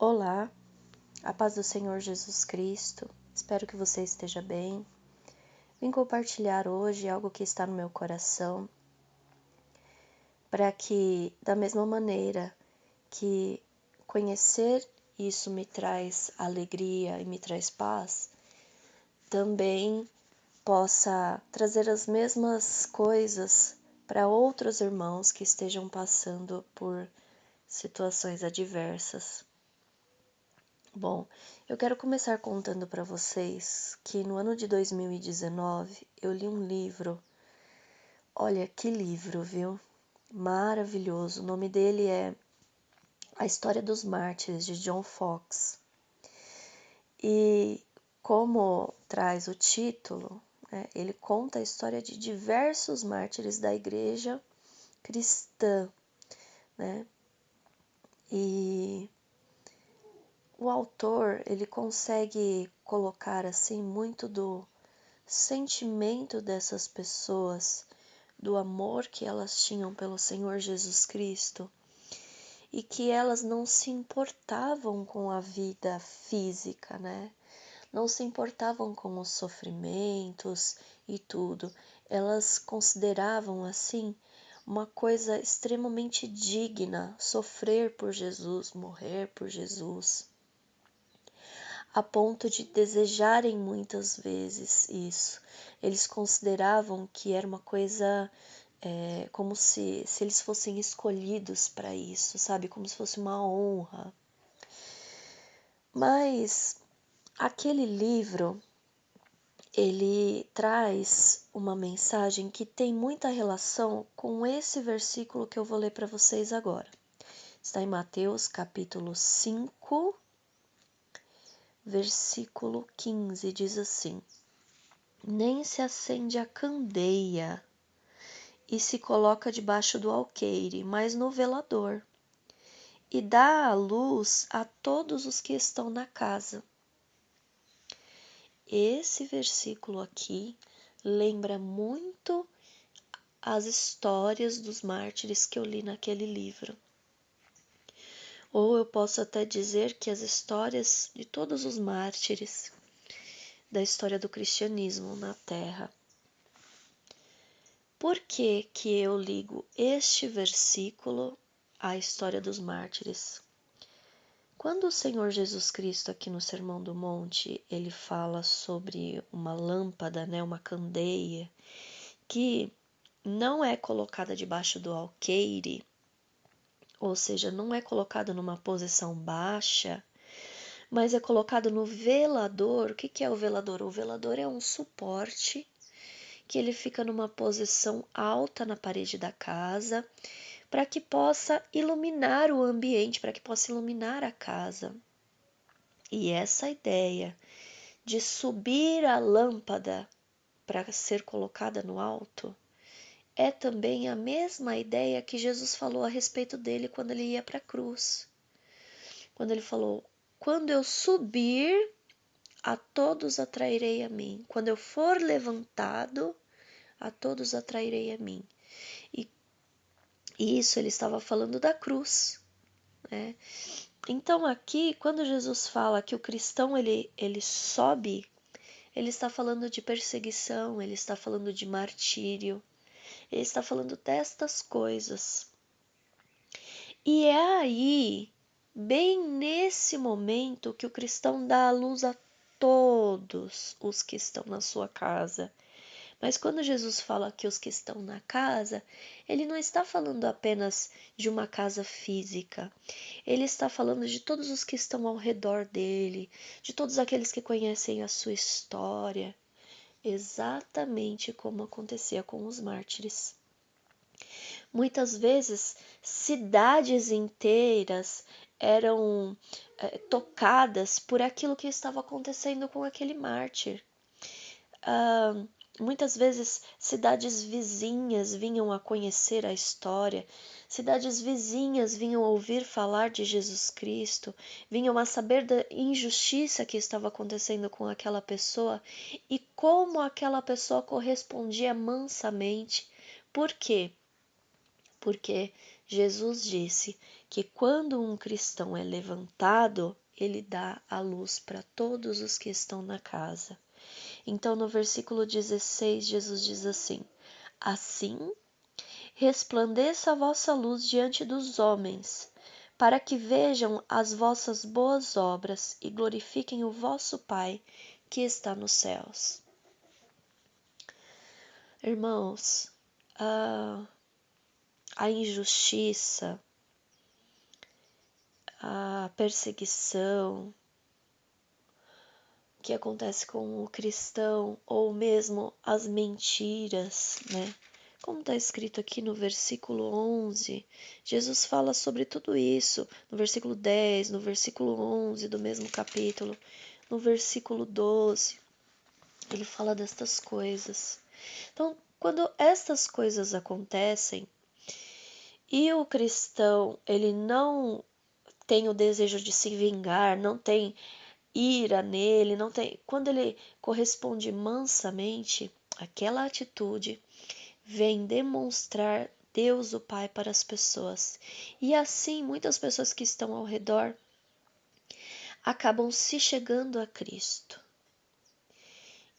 Olá, a paz do Senhor Jesus Cristo. Espero que você esteja bem. Vim compartilhar hoje algo que está no meu coração, para que, da mesma maneira que conhecer isso me traz alegria e me traz paz, também possa trazer as mesmas coisas para outros irmãos que estejam passando por situações adversas. Bom, eu quero começar contando para vocês que no ano de 2019 eu li um livro. Olha que livro, viu? Maravilhoso. O nome dele é A História dos Mártires, de John Foxe. E como traz o título, ele conta a história de diversos mártires da igreja cristã, né? E o autor, ele consegue colocar assim muito do sentimento dessas pessoas, do amor que elas tinham pelo Senhor Jesus Cristo e que elas não se importavam com a vida física, né? Não se importavam com os sofrimentos e tudo. Elas consideravam assim uma coisa extremamente digna sofrer por Jesus, morrer por Jesus, a ponto de desejarem muitas vezes isso. Eles consideravam que era uma coisa como se eles fossem escolhidos para isso, sabe? Como se fosse uma honra. Mas aquele livro, ele traz uma mensagem que tem muita relação com esse versículo que eu vou ler para vocês agora. Está em Mateus capítulo 5, versículo 15, diz assim: Nem se acende a candeia e se coloca debaixo do alqueire, mas no velador, e dá a luz a todos os que estão na casa. Esse versículo aqui lembra muito as histórias dos mártires que eu li naquele livro. Ou eu posso até dizer que as histórias de todos os mártires da história do cristianismo na Terra. Por que que eu ligo este versículo à história dos mártires? Quando o Senhor Jesus Cristo, aqui no Sermão do Monte, ele fala sobre uma lâmpada, né, uma candeia, que não é colocada debaixo do alqueire, ou seja, não é colocada numa posição baixa, mas é colocado no velador. O que é o velador? O velador é um suporte que ele fica numa posição alta na parede da casa, para que possa iluminar o ambiente, para que possa iluminar a casa. E essa ideia de subir a lâmpada para ser colocada no alto é também a mesma ideia que Jesus falou a respeito dele quando ele ia para a cruz. Quando ele falou: quando eu subir, a todos atrairei a mim. Quando eu for levantado, a todos atrairei a mim. E isso ele estava falando da cruz, né? Então aqui, quando Jesus fala que o cristão ele sobe, ele está falando de perseguição, ele está falando de martírio, ele está falando destas coisas. E é aí, bem nesse momento, que o cristão dá a luz a todos os que estão na sua casa. Mas quando Jesus fala que os que estão na casa, ele não está falando apenas de uma casa física. Ele está falando de todos os que estão ao redor dele, de todos aqueles que conhecem a sua história, exatamente como acontecia com os mártires. Muitas vezes, cidades inteiras eram tocadas por aquilo que estava acontecendo com aquele mártir. Muitas vezes, cidades vizinhas vinham a conhecer a história, cidades vizinhas vinham a ouvir falar de Jesus Cristo, vinham a saber da injustiça que estava acontecendo com aquela pessoa e como aquela pessoa correspondia mansamente. Por quê? Porque Jesus disse que quando um cristão é levantado, ele dá a luz para todos os que estão na casa. Então, no versículo 16, Jesus diz assim: assim resplandeça a vossa luz diante dos homens, para que vejam as vossas boas obras e glorifiquem o vosso Pai que está nos céus. Irmãos, a injustiça, a perseguição que acontece com o cristão, ou mesmo as mentiras, né? Como está escrito aqui no versículo 11, Jesus fala sobre tudo isso, no versículo 10, no versículo 11 do mesmo capítulo, no versículo 12, ele fala destas coisas. Então, quando estas coisas acontecem e o cristão ele não tem o desejo de se vingar, não tem ira nele, não tem. Quando ele corresponde mansamente, aquela atitude vem demonstrar Deus o Pai para as pessoas. E assim, muitas pessoas que estão ao redor acabam se chegando a Cristo.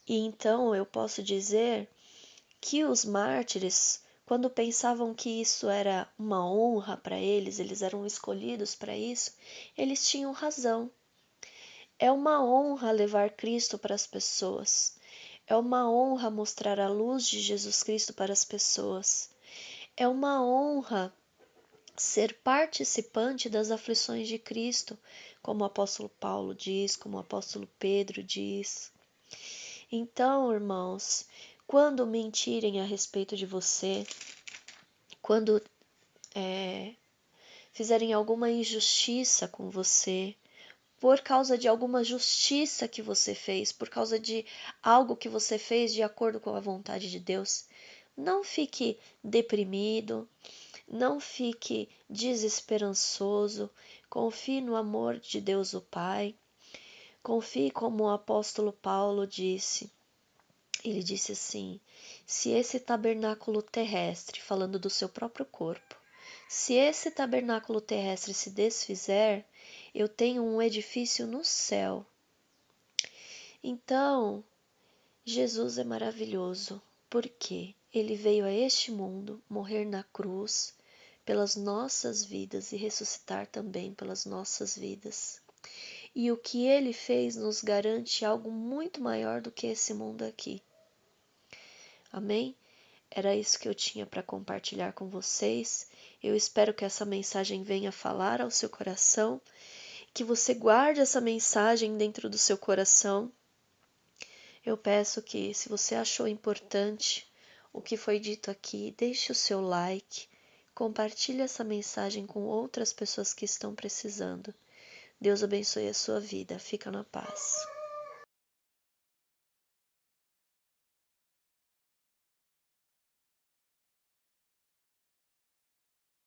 E então eu posso dizer que os mártires, quando pensavam que isso era uma honra para eles, eles eram escolhidos para isso, eles tinham razão. É uma honra levar Cristo para as pessoas. É uma honra mostrar a luz de Jesus Cristo para as pessoas. É uma honra ser participante das aflições de Cristo, como o apóstolo Paulo diz, como o apóstolo Pedro diz. Então, irmãos, quando mentirem a respeito de você, quando fizerem alguma injustiça com você, por causa de alguma justiça que você fez, por causa de algo que você fez de acordo com a vontade de Deus, não fique deprimido, não fique desesperançoso, confie no amor de Deus o Pai, confie como o apóstolo Paulo disse. Ele disse assim: se esse tabernáculo terrestre, falando do seu próprio corpo, se esse tabernáculo terrestre se desfizer, eu tenho um edifício no céu. Então, Jesus é maravilhoso, porque ele veio a este mundo morrer na cruz pelas nossas vidas e ressuscitar também pelas nossas vidas. E o que ele fez nos garante algo muito maior do que esse mundo aqui. Amém? Era isso que eu tinha para compartilhar com vocês. Eu espero que essa mensagem venha falar ao seu coração, que você guarde essa mensagem dentro do seu coração. Eu peço que, se você achou importante o que foi dito aqui, deixe o seu like, compartilhe essa mensagem com outras pessoas que estão precisando. Deus abençoe a sua vida. Fica na paz.